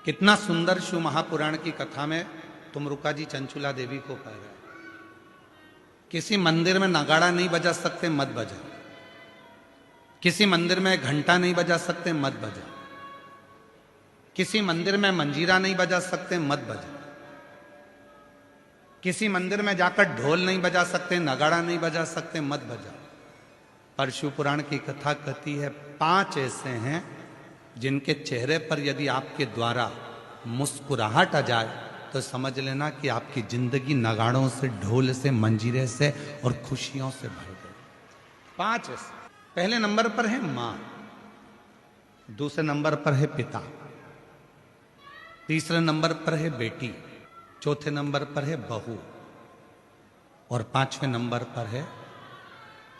कितना सुंदर शिव महापुराण की कथा में तुमरुका जी चंचुला देवी को कह रहे, किसी मंदिर में नगाड़ा नहीं बजा सकते, मत बजा। किसी मंदिर में घंटा नहीं बजा सकते, मत बजा। किसी मंदिर में मंजीरा नहीं बजा सकते, मत बजा। किसी मंदिर में जाकर ढोल नहीं बजा सकते, नगाड़ा नहीं बजा सकते, मत बजा। पर शिव पुराण की कथा कहती है 5 ऐसे हैं जिनके चेहरे पर यदि आपके द्वारा मुस्कुराहट आ जाए तो समझ लेना कि आपकी जिंदगी नगाड़ों से, ढोल से, मंजीरे से और खुशियों से भर गई। 5 ऐसे। पहले नंबर पर है मां, दूसरे नंबर पर है पिता, तीसरे नंबर पर है बेटी, चौथे नंबर पर है बहू और 5वें नंबर पर है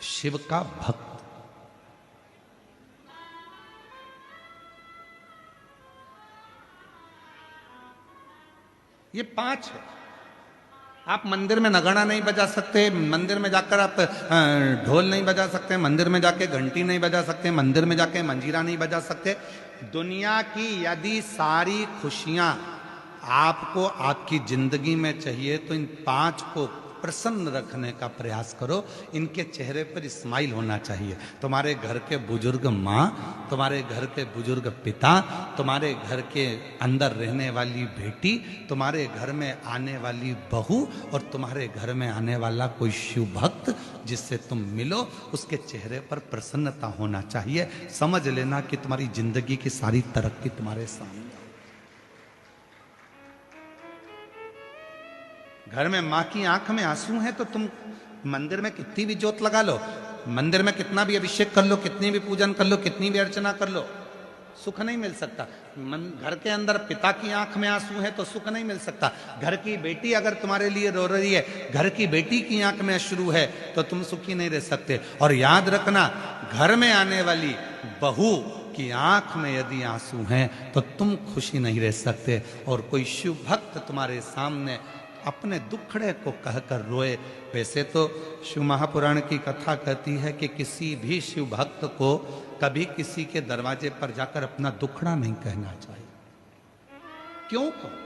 शिव का भक्त। ये 5 है। आप मंदिर में नगाड़ा नहीं बजा सकते, मंदिर में जाकर आप ढोल नहीं बजा सकते, मंदिर में जाके घंटी नहीं बजा सकते, मंदिर में जाके मंजीरा नहीं बजा सकते। दुनिया की यदि सारी खुशियां आपको आपकी जिंदगी में चाहिए तो इन 5 को प्रसन्न रखने का प्रयास करो। इनके चेहरे पर स्माइल होना चाहिए। तुम्हारे घर के बुजुर्ग माँ, तुम्हारे घर के बुजुर्ग पिता, तुम्हारे घर के अंदर रहने वाली बेटी, तुम्हारे घर में आने वाली बहू और तुम्हारे घर में आने वाला कोई शिव भक्त जिससे तुम मिलो, उसके चेहरे पर प्रसन्नता होना चाहिए। समझ लेना कि तुम्हारी जिंदगी की सारी तरक्की तुम्हारे सामने। घर में मां की आंख में आंसू हैं तो तुम मंदिर में कितनी भी जोत लगा लो, मंदिर में कितना भी अभिषेक कर लो, कितनी भी पूजन कर लो, कितनी भी अर्चना कर लो, सुख नहीं मिल सकता। घर के अंदर पिता की आंख में आंसू है तो सुख नहीं मिल सकता। घर की बेटी अगर तुम्हारे लिए रो रही है, घर की बेटी की आंख में अश्रु है तो तुम सुखी नहीं रह सकते। और याद रखना, घर में आने वाली बहू की आंख में यदि आंसू हैं तो तुम खुशी नहीं रह सकते। और कोई शिव भक्त तुम्हारे सामने अपने दुखड़े को कहकर रोए। वैसे तो शिव महापुराण की कथा कहती है कि किसी भी शिव भक्त को कभी किसी के दरवाजे पर जाकर अपना दुखड़ा नहीं कहना चाहिए। क्यों कहो?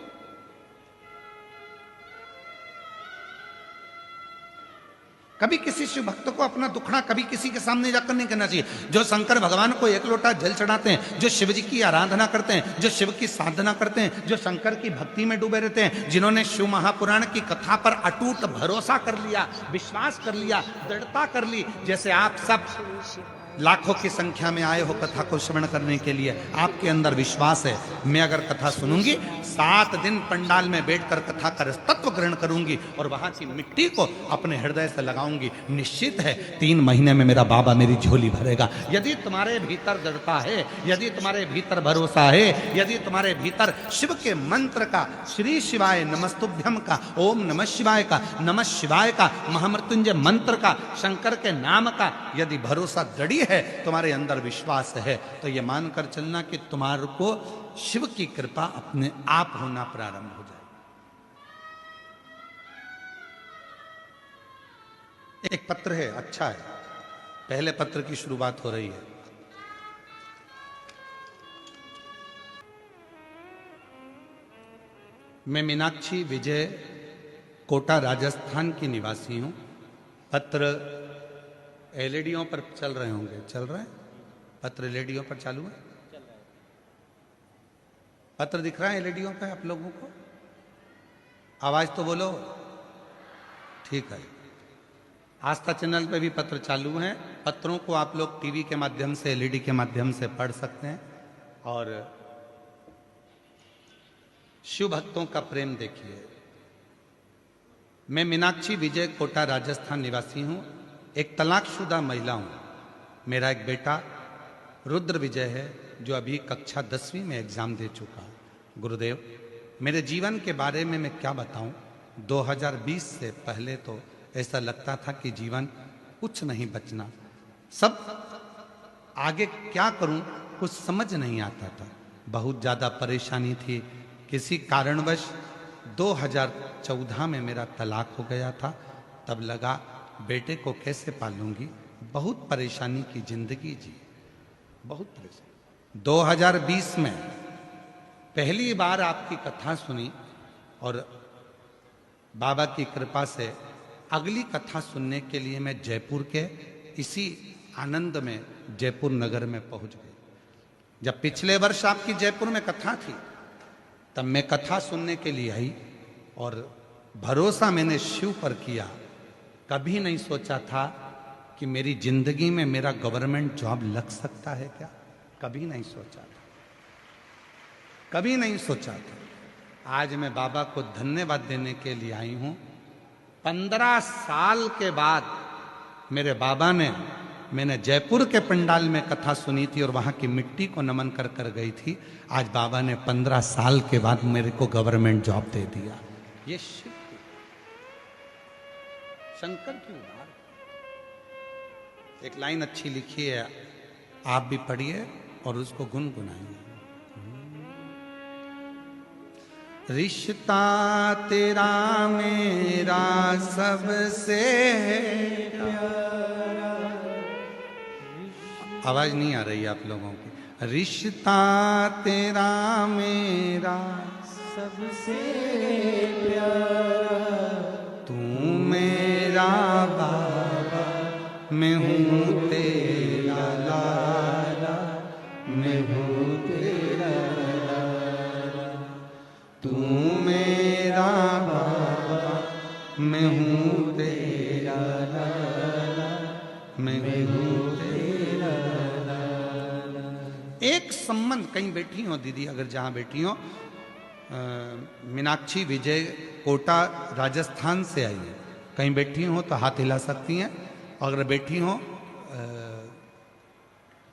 कभी किसी शिव भक्त को अपना दुखड़ा कभी किसी के सामने जाकर नहीं कहना चाहिए। जो शंकर भगवान को 1 लोटा जल चढ़ाते हैं, जो शिव जी की आराधना करते हैं, जो शिव की साधना करते हैं, जो शंकर की भक्ति में डूबे रहते हैं, जिन्होंने शिव महापुराण की कथा पर अटूट भरोसा कर लिया, विश्वास कर लिया, दृढ़ता कर ली, जैसे आप सब लाखों की संख्या में आए हो कथा को श्रवण करने के लिए, आपके अंदर विश्वास है मैं अगर कथा सुनूंगी 7 दिन पंडाल में बैठकर कथा का तत्व ग्रहण करूंगी और वहां की मिट्टी को अपने हृदय से लगाऊंगी, निश्चित है 3 महीने में मेरा बाबा मेरी झोली भरेगा। यदि तुम्हारे भीतर दृढ़ता है, यदि तुम्हारे भीतर भरोसा है, यदि तुम्हारे भीतर शिव के मंत्र का, श्री शिवाय नमस्तुभ्यम का, ओम नमः शिवाय का, नमः शिवाय का, महामृत्युंजय मंत्र का, शंकर के नाम का यदि भरोसा दृढ़ है, तुम्हारे अंदर विश्वास है, तो यह मानकर चलना कि तुम्हारे को शिव की कृपा अपने आप होना प्रारंभ हो जाए। एक पत्र है, अच्छा है, पहले पत्र की शुरुआत हो रही है। मैं मीनाक्षी विजय कोटा राजस्थान की निवासी हूं। पत्र एलईडीओं पर चल रहे होंगे, चल रहे हैं पत्र, एलईडीओं पर चालू है, पत्र दिख रहा है एलईडीओं पे आप लोगों को? आवाज तो बोलो, ठीक है। आस्था चैनल पे भी पत्र चालू हैं। पत्रों को आप लोग टीवी के माध्यम से, एलईडी के माध्यम से पढ़ सकते हैं और शिव भक्तों का प्रेम देखिए। मैं मीनाक्षी विजय कोटा राजस्थान निवासी हूं, एक तलाकशुदा महिला हूं। मेरा एक बेटा रुद्र विजय है जो अभी कक्षा 10वीं में एग्जाम दे चुका है। गुरुदेव, मेरे जीवन के बारे में मैं क्या बताऊं? 2020 से पहले तो ऐसा लगता था कि जीवन कुछ नहीं बचना, सब आगे क्या करूं कुछ समझ नहीं आता था। बहुत ज़्यादा परेशानी थी। किसी कारणवश 2014 में मेरा तलाक हो गया था। तब लगा बेटे को कैसे पालूंगी, बहुत परेशानी की जिंदगी जी, बहुत परेशानी। 2020 में पहली बार आपकी कथा सुनी और बाबा की कृपा से अगली कथा सुनने के लिए मैं जयपुर के इसी आनंद में जयपुर नगर में पहुंच गई। जब पिछले वर्ष आपकी जयपुर में कथा थी तब मैं कथा सुनने के लिए आई और भरोसा मैंने शिव पर किया। कभी नहीं सोचा था कि मेरी जिंदगी में मेरा गवर्नमेंट जॉब लग सकता है क्या, कभी नहीं सोचा था, कभी नहीं सोचा था। आज मैं बाबा को धन्यवाद देने के लिए आई हूं। 15 साल के बाद मेरे बाबा ने, मैंने जयपुर के पंडाल में कथा सुनी थी और वहां की मिट्टी को नमन कर कर गई थी। आज बाबा ने 15 साल के बाद मेरे को गवर्नमेंट जॉब दे दिया। ये शिव शंकर की उदार। एक लाइन अच्छी लिखी है, आप भी पढ़िए और उसको गुनगुनाइए। रिश्ता तेरा मेरा सबसे प्यारा। आवाज नहीं आ रही आप लोगों की। रिश्ता तेरा मेरा सबसे प्यारा, तू मेरा बाबा मैं हूँ तेरा लाला, मैं हूँ तेरा लाला। तू मेरा बाबा मैं हूँ तेरा लाला, मैं हूँ तेरा लाला। एक संबंध, कहीं बैठी हो दीदी, अगर जहाँ बैठी हो, मीनाक्षी विजय कोटा राजस्थान से आई है, कहीं बैठी हो तो हाथ हिला सकती हैं। अगर बैठी हो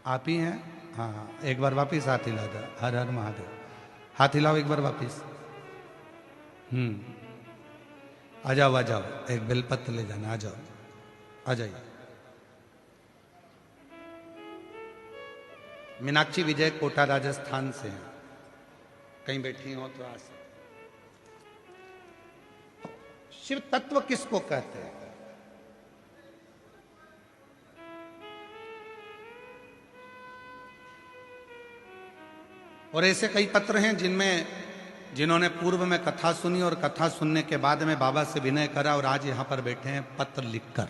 आप ही हैं, हाँ एक बार वापिस हाथ हिला दो। हर हर महादेव, हाथ हिलाओ एक बार वापिस। आ जाओ आ जाओ, एक बेलपत्र ले जाना, आ जाओ आ जाइए। मीनाक्षी विजय कोटा राजस्थान से हैं, कहीं बैठी हो तो आ सकते। शिव तत्व किसको कहते हैं? और ऐसे कई पत्र हैं जिन्होंने पूर्व में कथा सुनी और कथा सुनने के बाद में बाबा से विनय करा और आज यहां पर बैठे हैं पत्र लिखकर।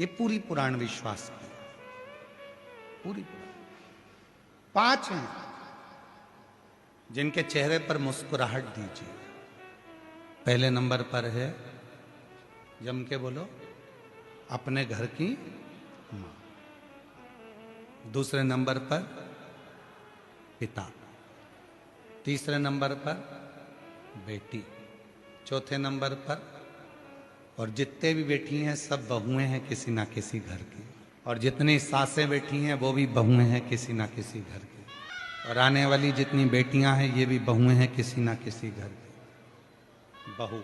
ये पूरी पुराण विश्वास की, पूरी 5 हैं जिनके चेहरे पर मुस्कुराहट दीजिए। पहले नंबर पर है, जम के बोलो, अपने घर की मां। दूसरे नंबर पर पिता, तीसरे नंबर पर बेटी, चौथे नंबर पर, और जितने भी बैठी हैं सब बहुएं हैं किसी ना किसी घर की, और जितनी सासें बैठी हैं वो भी बहुएं हैं किसी ना किसी घर की, और आने वाली जितनी बेटियां हैं ये भी बहुएं हैं किसी ना किसी घर की। बहू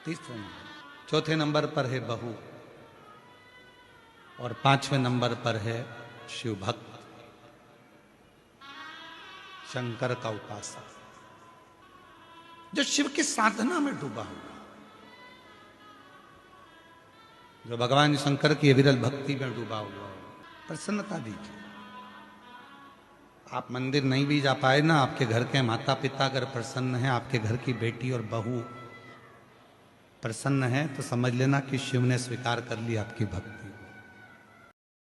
तीसरे नंबर, चौथे नंबर पर है बहू, और 5वें नंबर पर है शिव भक्त, शंकर का उपासक, जो शिव की साधना में डूबा हुआ, जो भगवान शंकर की विरल भक्ति में डूबा हुआ। प्रसन्नता दीजिए। आप मंदिर नहीं भी जा पाए ना, आपके घर के माता पिता अगर प्रसन्न हैं, आपके घर की बेटी और बहू प्रसन्न है, तो समझ लेना कि शिव ने स्वीकार कर ली आपकी भक्ति।